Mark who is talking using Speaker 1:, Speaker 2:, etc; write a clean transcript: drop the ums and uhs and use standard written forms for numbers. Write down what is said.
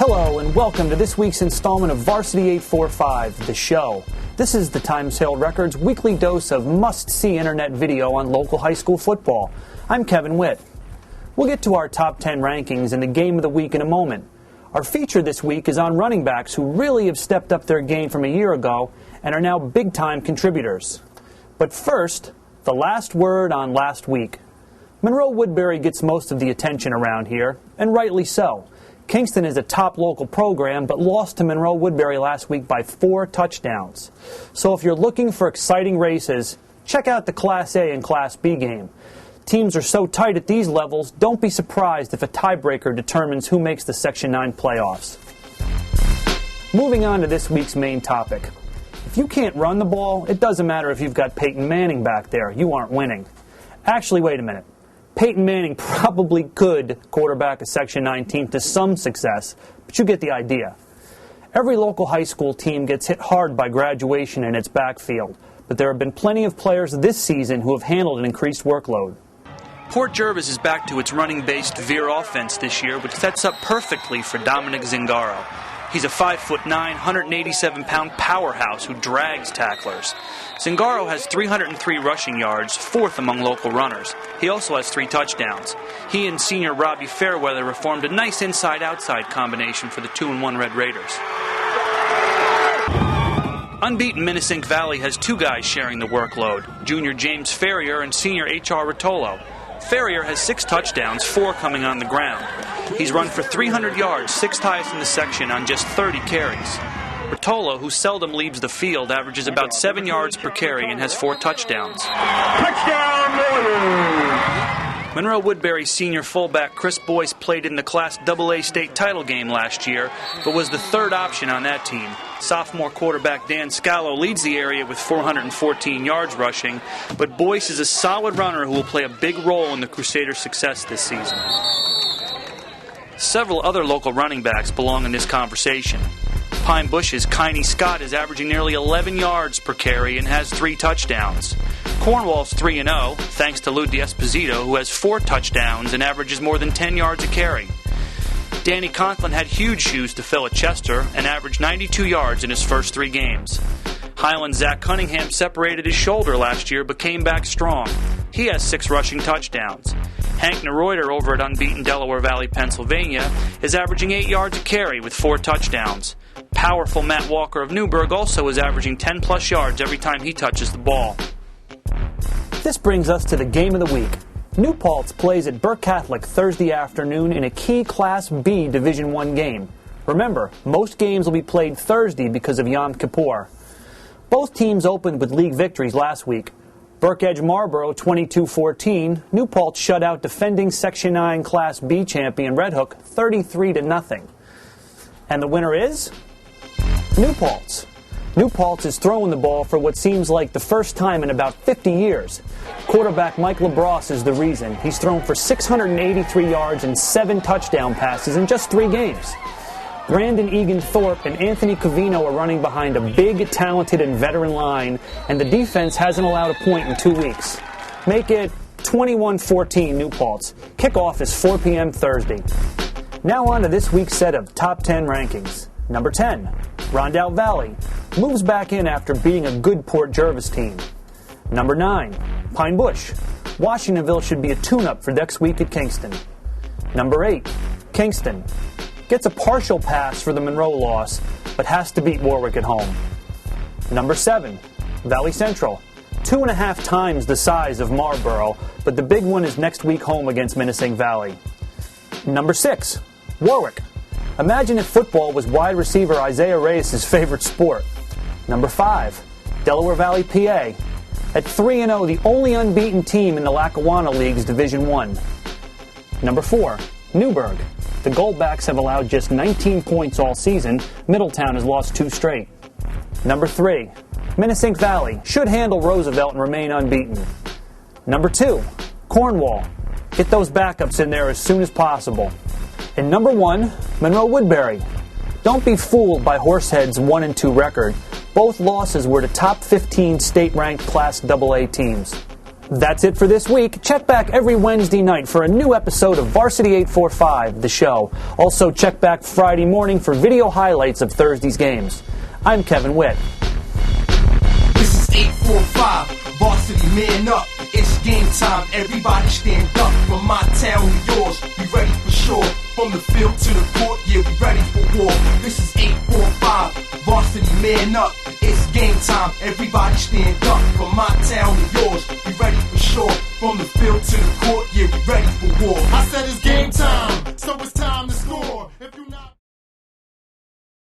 Speaker 1: Hello and welcome to this week's installment of Varsity 845, the show. This is the Times-Herald Record's weekly dose of must-see internet video on local high school football. I'm Kevin Witt. We'll get to our top 10 rankings and the game of the week in a moment. Our feature this week is on running backs who really have stepped up their game from a year ago and are now big-time contributors. But first, the last word on last week. Monroe-Woodbury gets most of the attention around here, and rightly so. Kingston is a top local program, but lost to Monroe-Woodbury last week by 4 touchdowns. So if you're looking for exciting races, check out the Class A and Class B game. Teams are so tight at these levels, don't be surprised if a tiebreaker determines who makes the Section 9 playoffs. Moving on to this week's main topic. If you can't run the ball, it doesn't matter if you've got Peyton Manning back there. You aren't winning. Actually, wait a minute. Peyton Manning probably could quarterback a Section 9 team to some success, but you get the idea. Every local high school team gets hit hard by graduation in its backfield, but there have been plenty of players this season who have handled an increased workload.
Speaker 2: Port Jervis is back to its running-based veer offense this year, which sets up perfectly for Dominic Zingaro. He's a 5'9", 187-pound powerhouse who drags tacklers. Zingaro has 303 rushing yards, 4th among local runners. He also has 3 touchdowns. He and senior Robbie Fairweather formed a nice inside-outside combination for the 2-1 Red Raiders. Unbeaten Minnesink Valley has 2 guys sharing the workload, junior James Ferrier and senior H.R. Rotolo. Ferrier has 6 touchdowns, 4 coming on the ground. He's run for 300 yards, 6th highest in the section on just 30 carries. Rotolo, who seldom leaves the field, averages about 7 yards per carry and has 4 touchdowns. Touchdown! Monroe-Woodbury senior fullback Chris Boyce played in the Class AA state title game last year, but was the 3rd option on that team. Sophomore quarterback Dan Scalo leads the area with 414 yards rushing, but Boyce is a solid runner who will play a big role in the Crusaders' success this season. Several other local running backs belong in this conversation. Pine Bush's Kiney Scott is averaging nearly 11 yards per carry and has 3 touchdowns. Cornwall's 3-0, thanks to Lou D'Esposito, who has 4 touchdowns and averages more than 10 yards a carry. Danny Conklin had huge shoes to fill at Chester and averaged 92 yards in his first 3 games. Highland's Zach Cunningham separated his shoulder last year but came back strong. He has 6 rushing touchdowns. Hank Nereuter over at unbeaten Delaware Valley, Pennsylvania, is averaging 8 yards a carry with 4 touchdowns. Powerful Matt Walker of Newburgh also is averaging 10-plus yards every time he touches the ball.
Speaker 1: This brings us to the game of the week. New Paltz plays at Burke Catholic Thursday afternoon in a key Class B Division I game. Remember, most games will be played Thursday because of Yom Kippur. Both teams opened with league victories last week. Burke edged Marlboro 22-14. New Paltz shut out defending Section 9 Class B champion Red Hook 33-0. And the winner is New Paltz. New Paltz is throwing the ball for what seems like the first time in about 50 years. Quarterback Mike LaBrosse is the reason. He's thrown for 683 yards and 7 touchdown passes in just 3 games. Brandon Egan Thorpe and Anthony Covino are running behind a big, talented, and veteran line, and the defense hasn't allowed a point in 2 weeks. Make it 21-14 New Paltz. Kickoff is 4 p.m. Thursday. Now on to this week's set of top 10 rankings. Number 10, Rondout Valley, moves back in after being a good Port Jervis team. Number 9, Pine Bush, Washingtonville should be a tune-up for next week at Kingston. Number 8, Kingston, gets a partial pass for the Monroe loss, but has to beat Warwick at home. Number 7, Valley Central, 2.5 times the size of Marlboro, but the big one is next week home against Minnesink Valley. Number 6, Warwick. Imagine if football was wide receiver Isaiah Reyes' favorite sport. Number 5, Delaware Valley, PA. At 3-0, the only unbeaten team in the Lackawanna League's Division I. Number 4, Newburgh. The Goldbacks have allowed just 19 points all season. Middletown has lost 2 straight. Number 3, Minnesink Valley. Should handle Roosevelt and remain unbeaten. Number 2, Cornwall. Get those backups in there as soon as possible. And number 1, Monroe-Woodbury. Don't be fooled by Horsehead's 1-2 record. Both losses were to top 15 state-ranked Class AA teams. That's it for this week. Check back every Wednesday night for a new episode of Varsity 845, the show. Also, check back Friday morning for video highlights of Thursday's games. I'm Kevin Witt.
Speaker 3: This is 845, Varsity man up. It's game time, everybody stand up. From my town to yours, we ready for sure. From the field to the court, yeah, we ready for war. This is 845, Varsity man up. It's game time, everybody stand up. From my town to yours, we ready for sure. From the field to the court, yeah, we ready for war.
Speaker 4: I said it's game time, so it's time to score. If you